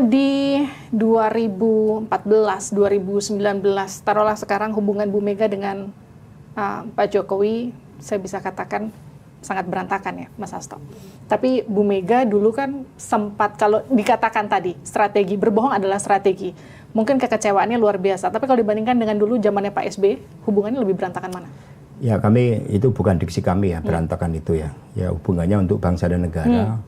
Di 2014, 2019, taruhlah sekarang hubungan Bu Mega dengan Pak Jokowi, saya bisa katakan sangat berantakan ya, Mas Hasto. Tapi Bu Mega dulu kan sempat, kalau dikatakan tadi, strategi, berbohong adalah strategi. Mungkin kekecewaannya luar biasa, tapi kalau dibandingkan dengan dulu zamannya Pak SBY, hubungannya lebih berantakan mana? Ya kami, itu bukan diksi kami ya, berantakan itu ya. Ya hubungannya untuk bangsa dan negara,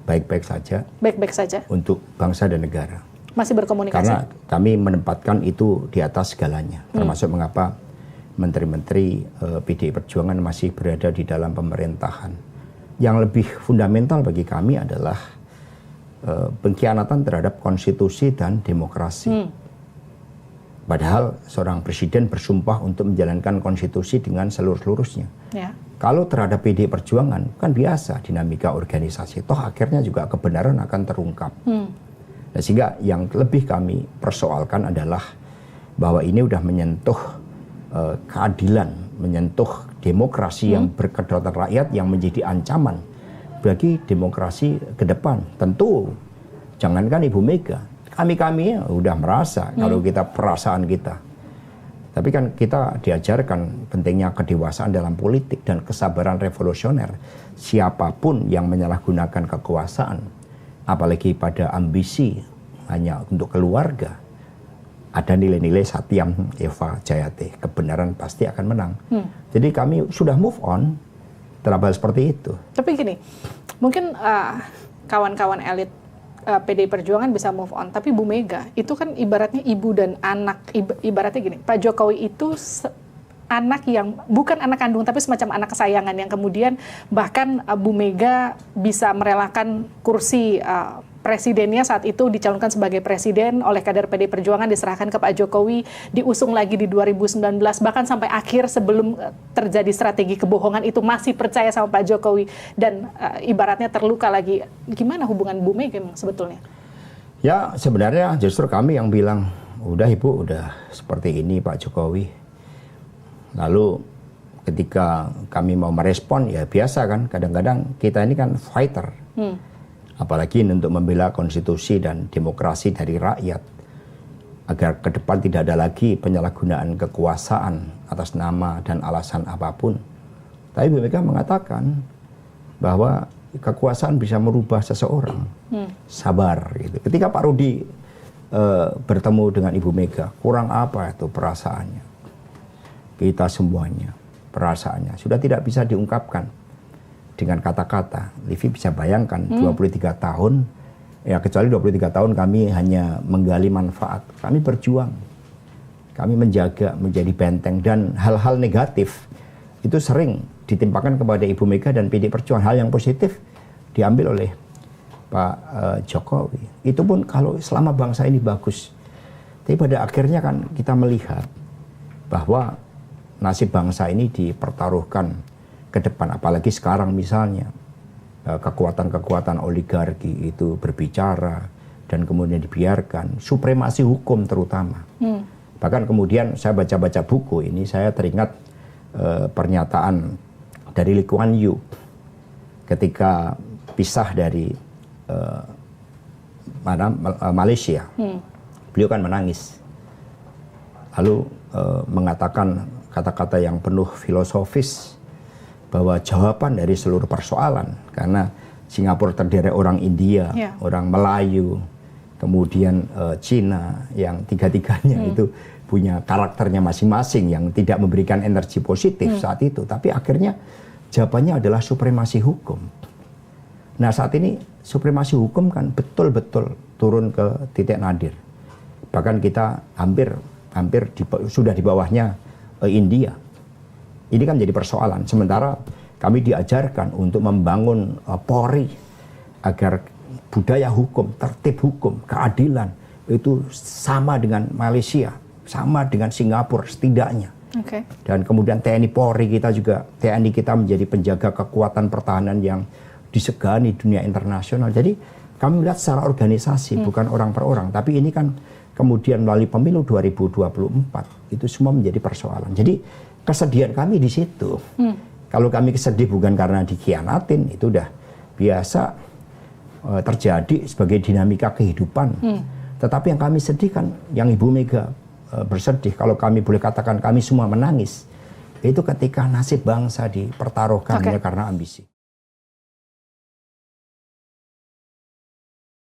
baik-baik saja. Baik-baik saja? Untuk bangsa dan negara. Masih berkomunikasi? Karena kami menempatkan itu di atas segalanya. Termasuk mengapa menteri-menteri PDI Perjuangan masih berada di dalam pemerintahan. Yang lebih fundamental bagi kami adalah pengkhianatan terhadap konstitusi dan demokrasi. Padahal seorang presiden bersumpah untuk menjalankan konstitusi dengan seluruh-seluruhnya. Ya. Kalau terhadap PDI Perjuangan, kan biasa dinamika organisasi. Toh akhirnya juga kebenaran akan terungkap. Nah, sehingga yang lebih kami persoalkan adalah bahwa ini udah menyentuh keadilan, menyentuh demokrasi yang berkedaulatan rakyat yang menjadi ancaman bagi demokrasi ke depan. Tentu, jangankan Ibu Mega, kami udah merasa kalau kita perasaan kita. Tapi kan kita diajarkan pentingnya kedewasaan dalam politik dan kesabaran revolusioner. Siapapun yang menyalahgunakan kekuasaan, apalagi pada ambisi hanya untuk keluarga, ada nilai-nilai Satyam Eva Jayate, kebenaran pasti akan menang. Jadi kami sudah move on terhadap hal seperti itu. Tapi gini, mungkin kawan-kawan elit PDI Perjuangan bisa move on, tapi Bu Mega itu kan ibaratnya ibu dan anak, ibaratnya gini, Pak Jokowi itu anak yang bukan anak kandung tapi semacam anak kesayangan yang kemudian bahkan Bu Mega bisa merelakan kursi presidennya saat itu dicalonkan sebagai presiden oleh kader PDI Perjuangan, diserahkan ke Pak Jokowi, diusung lagi di 2019, bahkan sampai akhir sebelum terjadi strategi kebohongan itu masih percaya sama Pak Jokowi dan ibaratnya terluka lagi. Gimana hubungan Bu Mega sebetulnya? Ya sebenarnya justru kami yang bilang, udah Ibu, udah seperti ini Pak Jokowi. Lalu ketika kami mau merespon, ya biasa kan, kadang-kadang kita ini kan fighter. Apalagi untuk membela konstitusi dan demokrasi dari rakyat. Agar ke depan tidak ada lagi penyalahgunaan kekuasaan atas nama dan alasan apapun. Tapi Bu Mega mengatakan bahwa kekuasaan bisa merubah seseorang. Sabar gitu. Ketika Pak Rudi bertemu dengan Ibu Mega, kurang apa itu perasaannya? Kita semuanya, perasaannya sudah tidak bisa diungkapkan dengan kata-kata. Livi bisa bayangkan 23 tahun, ya kecuali 23 tahun kami hanya menggali manfaat. Kami berjuang, kami menjaga, menjadi benteng, dan hal-hal negatif itu sering ditimpakan kepada Ibu Mega dan PDI Perjuangan. Hal yang positif diambil oleh Pak Jokowi. Itu pun kalau selama bangsa ini bagus. Tapi pada akhirnya kan kita melihat bahwa nasib bangsa ini dipertaruhkan ke depan, apalagi sekarang misalnya kekuatan-kekuatan oligarki itu berbicara dan kemudian dibiarkan, supremasi hukum terutama. Bahkan kemudian saya baca-baca buku ini, saya teringat pernyataan dari Lee Kuan Yew ketika pisah dari Malaysia. Beliau kan menangis, lalu mengatakan kata-kata yang penuh filosofis bahwa jawaban dari seluruh persoalan, karena Singapura terdiri orang India, orang Melayu, kemudian Cina, yang tiga-tiganya itu punya karakternya masing-masing yang tidak memberikan energi positif saat itu. Tapi akhirnya jawabannya adalah supremasi hukum. Nah saat ini supremasi hukum kan betul-betul turun ke titik nadir. Bahkan kita hampir sudah di bawahnya India. Ini kan jadi persoalan. Sementara kami diajarkan untuk membangun Polri agar budaya hukum, tertib hukum, keadilan itu sama dengan Malaysia, sama dengan Singapura setidaknya. Dan kemudian TNI Polri kita juga, TNI kita menjadi penjaga kekuatan pertahanan yang disegani dunia internasional. Jadi kami melihat secara organisasi, bukan orang per orang. Tapi ini kan kemudian melalui pemilu 2024 itu semua menjadi persoalan. Jadi kesedihan kami di situ. Kalau kami kesedih bukan karena dikhianatin, itu udah biasa. terjadi sebagai dinamika kehidupan. Tetapi yang kami sedihkan, yang Ibu Mega bersedih, kalau kami boleh katakan kami semua menangis, itu ketika nasib bangsa dipertaruhkan hanya karena ambisi.